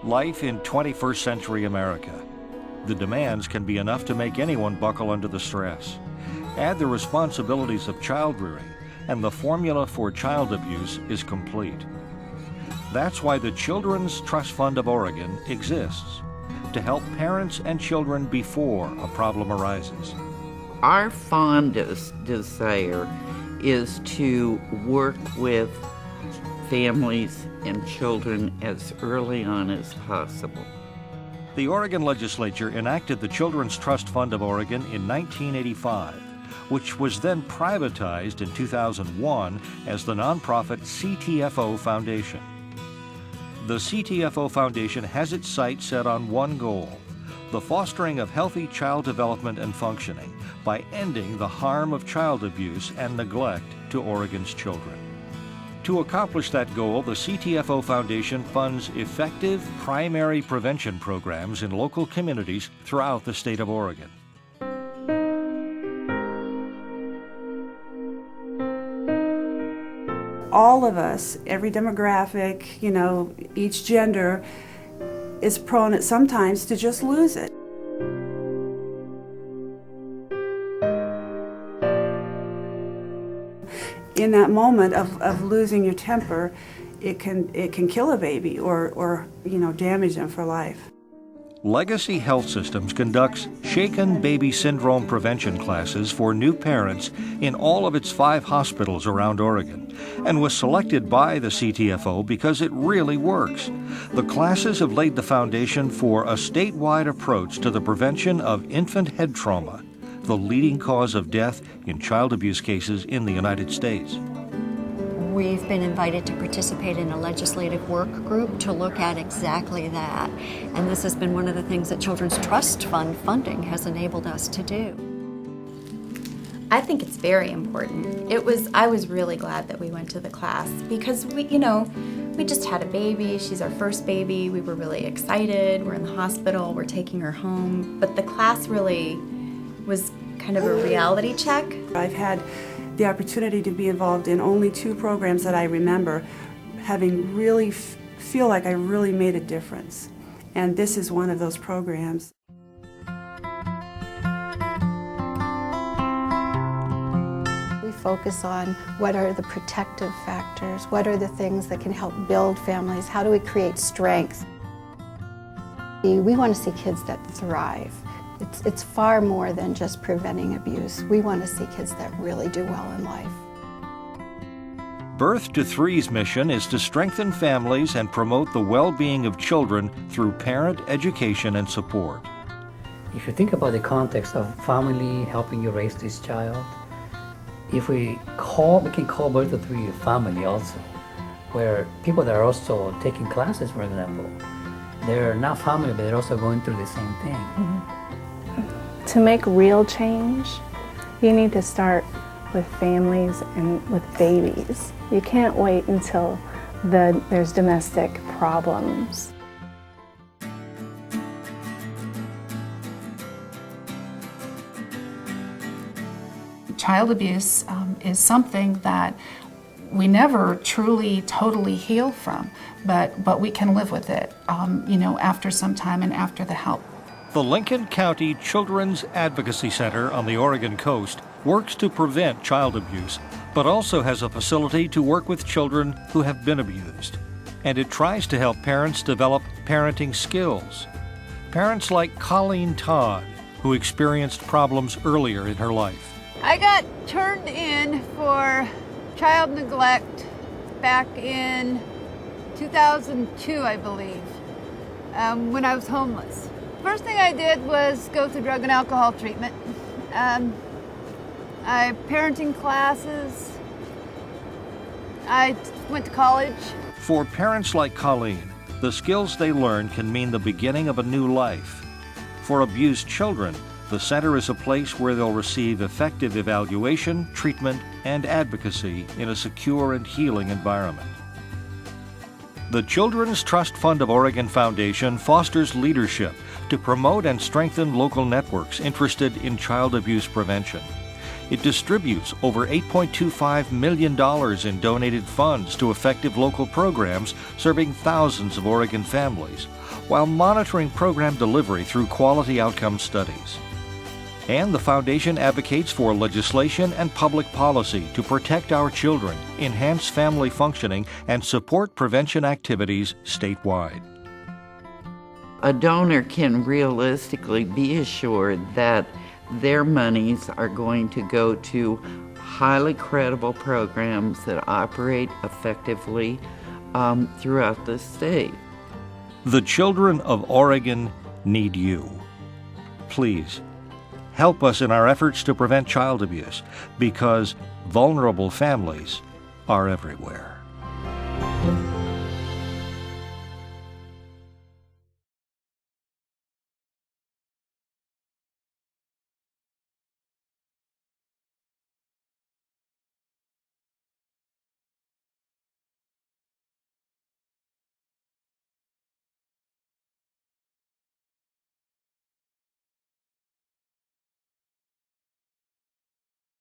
Life in 21st century America. The demands can be enough to make anyone buckle under the stress. Add the responsibilities of child rearing, and the formula for child abuse is complete. That's why the Children's Trust Fund of Oregon exists, to help parents and children before a problem arises. Our fondest desire is to work with families and children as early on as possible. The Oregon legislature enacted the Children's Trust Fund of Oregon in 1985, which was then privatized in 2001 as the nonprofit CTFO Foundation. The CTFO Foundation has its sights set on one goal: the fostering of healthy child development and functioning by ending the harm of child abuse and neglect to Oregon's children. To accomplish that goal, the CTFO Foundation funds effective primary prevention programs in local communities throughout the state of Oregon. All of us, every demographic, each gender, is prone sometimes to just lose it. In that moment of losing your temper, it can kill a baby or damage them for life. Legacy Health Systems conducts Shaken Baby Syndrome prevention classes for new parents in all of its 5 hospitals around Oregon, and was selected by the CTFO because it really works. The classes have laid the foundation for a statewide approach to the prevention of infant head trauma, the leading cause of death in child abuse cases in the United States. We've been invited to participate in a legislative work group to look at exactly that. And this has been one of the things that Children's Trust Fund funding has enabled us to do. I think it's very important. I was really glad that we went to the class because we just had a baby. She's our first baby. We were really excited. We're in the hospital. We're taking her home. But the class really was kind of a reality check. I've had the opportunity to be involved in only 2 programs that I remember having really feel like I really made a difference. And this is one of those programs. We focus on what are the protective factors, what are the things that can help build families, how do we create strength. We want to see kids that thrive. It's far more than just preventing abuse. We want to see kids that really do well in life. Birth to Three's mission is to strengthen families and promote the well-being of children through parent education and support. If you think about the context of family helping you raise this child, if we can call Birth to Three a family also, where people that are also taking classes, for example, they're not family, but they're also going through the same thing. Mm-hmm. To make real change, you need to start with families and with babies. You can't wait until there's domestic problems. Child abuse is something that we never truly, totally heal from, but we can live with it, after some time and after the help. The Lincoln County Children's Advocacy Center on the Oregon coast works to prevent child abuse, but also has a facility to work with children who have been abused. And it tries to help parents develop parenting skills. Parents like Colleen Todd, who experienced problems earlier in her life. I got turned in for child neglect back in 2002, I believe, when I was homeless. First thing I did was go through drug and alcohol treatment. I parenting classes. I went to college. For parents like Colleen, the skills they learn can mean the beginning of a new life. For abused children, the center is a place where they'll receive effective evaluation, treatment, and advocacy in a secure and healing environment. The Children's Trust Fund of Oregon Foundation fosters leadership to promote and strengthen local networks interested in child abuse prevention. It distributes over $8.25 million in donated funds to effective local programs serving thousands of Oregon families, while monitoring program delivery through quality outcome studies. And the Foundation advocates for legislation and public policy to protect our children, enhance family functioning, and support prevention activities statewide. A donor can realistically be assured that their monies are going to go to highly credible programs that operate effectively throughout the state. The children of Oregon need you. Please, help us in our efforts to prevent child abuse, because vulnerable families are everywhere.